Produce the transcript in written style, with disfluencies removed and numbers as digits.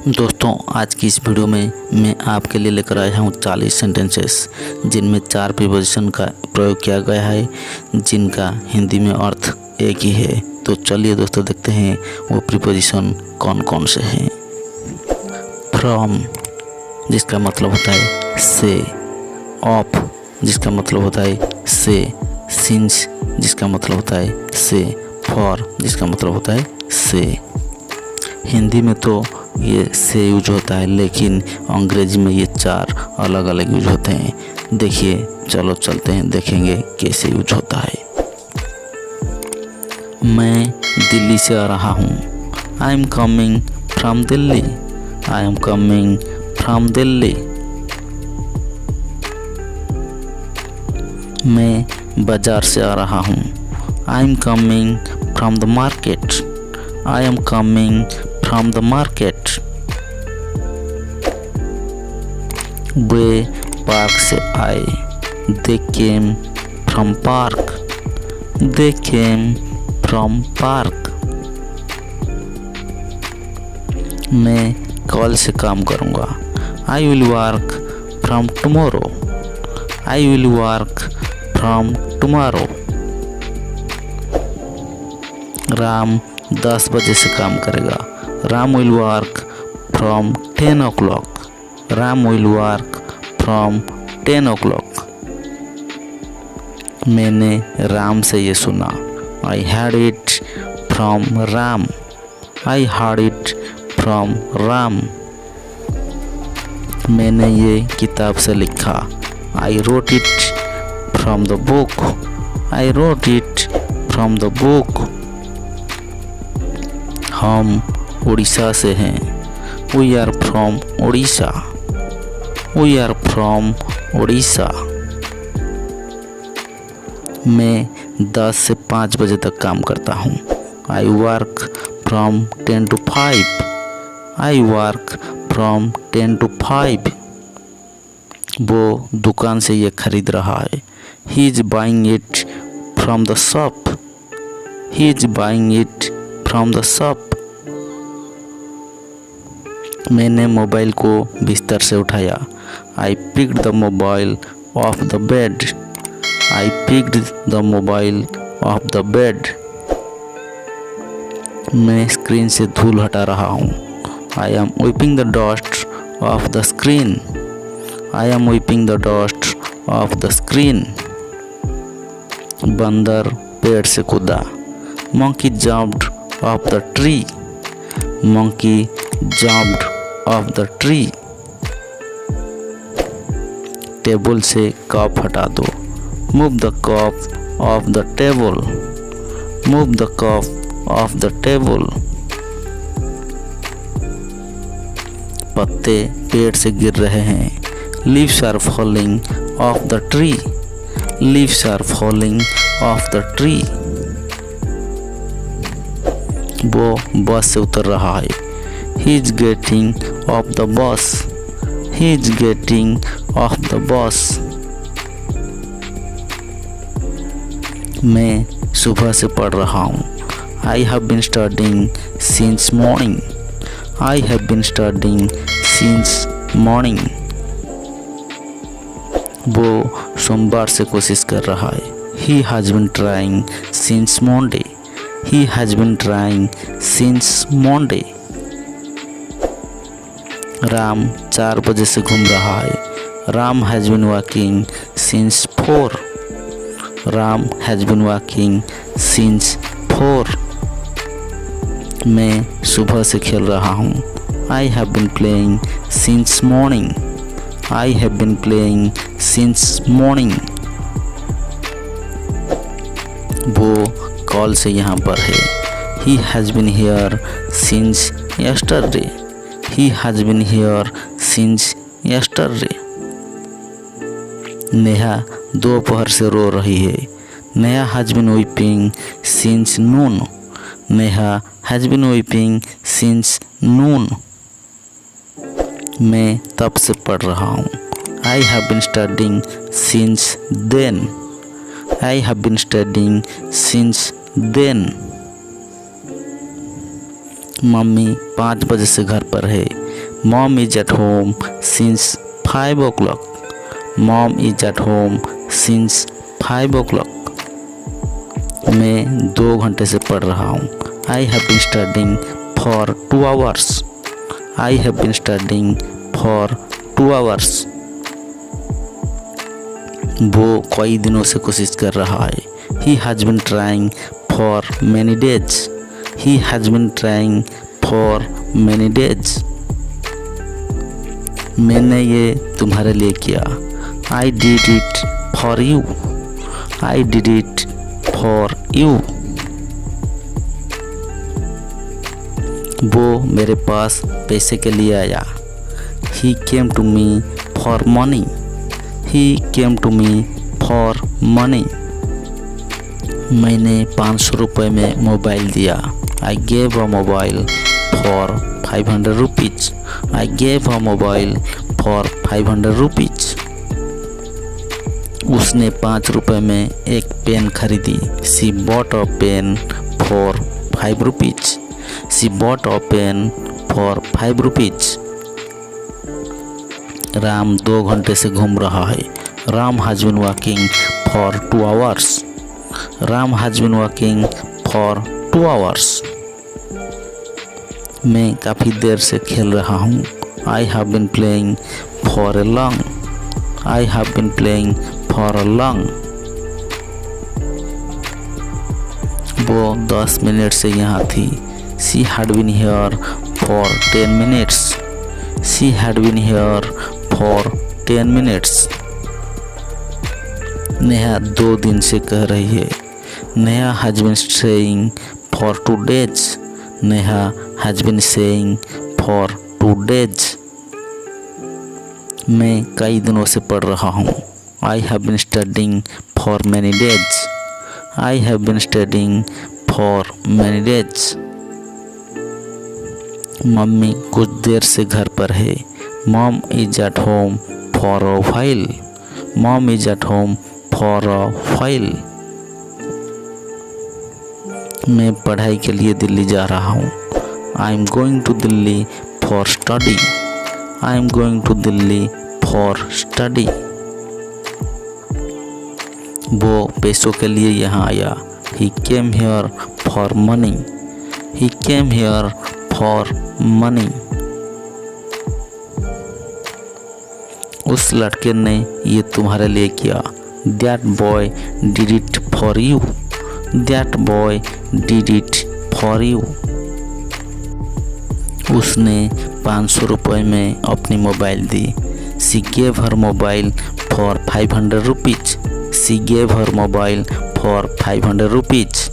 दोस्तों, आज की इस वीडियो में मैं आपके लिए लेकर आया हूँ 40 सेंटेंसेस जिनमें 4 प्रीपोजिशन का प्रयोग किया गया है, जिनका हिंदी में अर्थ एक ही है। तो चलिए दोस्तों, देखते हैं वो प्रीपोजिशन कौन कौन से हैं। फ्रॉम, जिसका मतलब होता है से। ऑफ, जिसका मतलब होता है से। सिंस, जिसका मतलब होता है से। फॉर, जिसका मतलब होता है से। हिंदी में तो ये से यूज होता है, लेकिन अंग्रेजी में ये 4 अलग अलग यूज होते हैं। देखिए, चलो चलते हैं, देखेंगे कैसे यूज होता है। मैं दिल्ली से आ रहा हूँ। I am coming from Delhi. I am coming from Delhi. मैं बाजार से आ रहा हूँ। I am coming from the market. I am coming from the market. वे पार्क से आए। They came from park. They came from park. मैं कल से काम करूँगा। I will work from tomorrow. I will work from tomorrow. Ram 10 बजे से काम करेगा। Ram will work from 10 o'clock। Ram will work from 10 o'clock। मैंने राम से ये सुना। I heard it from Ram. I heard it from Ram. मैंने ये किताब से लिखा। I wrote it from the book. I wrote it from the book. हम उड़ीसा से हैं। We are from Orissa. We are from Orissa. मैं 10 से 5 बजे तक काम करता हूँ। I work from 10 to 5। I work from 10 to 5। वो दुकान से ये खरीद रहा है। He is buying it from the shop. He is buying it from the shop. मैंने मोबाइल को बिस्तर से उठाया। I picked the mobile of the bed. I picked the mobile of the bed. मैं स्क्रीन से धूल हटा रहा हूँ। I M wiping the dust of the screen. I am wiping the dust of the screen. बंदर पेड़ से कूदा। Monkey jumped off the tree. Monkey jumped off the tree. Table से कप हटा दो। Move the cup off the table. Move the cup off the table. पत्ते पेड़ से गिर रहे हैं। Leaves are falling off the tree. Leaves are falling off the tree. वो बस से उतर रहा है। He is getting off the bus. He is getting off the bus. मैं सुबह से पढ़ रहा हूँ। I have been studying since morning. I have been studying since morning. वो सोमवार से कोशिश कर रहा है। He has been trying since Monday. He has been trying since Monday. Ram 4 बजे से घूम रहा है। Ram has been walking since 4। Ram has been walking since 4। मैं सुबह से खेल रहा हूँ। I have been playing since morning. I have been playing since morning. वो कल से यहाँ पर है। He has been here since yesterday. He has been here since yesterday. Neha दोपहर से रो रही है। Neha has been weeping since noon. Neha has been weeping since noon. मैं तब से पढ़ रहा हूँ। I have been studying since then. I have been studying since then. Mummy 5 बजे से घर पर है। Mom is at home since 5 o'clock. Mom is at home since 5 o'clock. मैं 2 घंटे से पढ़ रहा हूँ. I have been studying for 2 hours. I have been studying for 2 hours. वो कई दिनों से कोशिश कर रहा है. He has been trying for many days. He has been trying for many days. मैंने ये तुम्हारे लिए किया. I did it for you. I did it for you. वो मेरे पास पैसे के लिए आया. He came to me for money. He came to me for money. मैंने 500 रुपये में मोबाइल दिया. I gave a mobile for 500 rupees. I gave a mobile for 500 rupees. उसने 5 रुपये में एक पेन खरीदी. She bought a pen for 5 rupees. She bought a pen for 5 rupees. Ram 2 घंटे से घूम रहा है. Ram has been walking for 2 hours. Ram has been walking for 2 hours. मैं काफ़ी देर से खेल रहा हूँ. I have been playing for a long. I have been playing for a long. वो 10 मिनट से यहाँ थी. She had been here for 10 minutes. She had been here for 10 minutes. Neha 2 दिन से कह रही है. Neha has been saying for 2 days. Neha has been saying for 2 days. मैं कई दिनों से पढ़ रहा हूँ. I have been studying for many days. I have been studying for many days. Mummy कुछ देर से घर पर है. Mom is at home for a while. Mom is at home for a while. मैं पढ़ाई के लिए दिल्ली जा रहा हूँ. I am going to Delhi for study. I am going to Delhi for study. वो पैसों के लिए यहाँ आया. He came here for money. He came here for money. उस लड़के ने ये तुम्हारे लिए किया. That boy did it for you. That boy did it for you. उसने 500 रुपये में अपनी mobile the. She gave her mobile for 500 rupees. She gave her mobile for 500 rupees.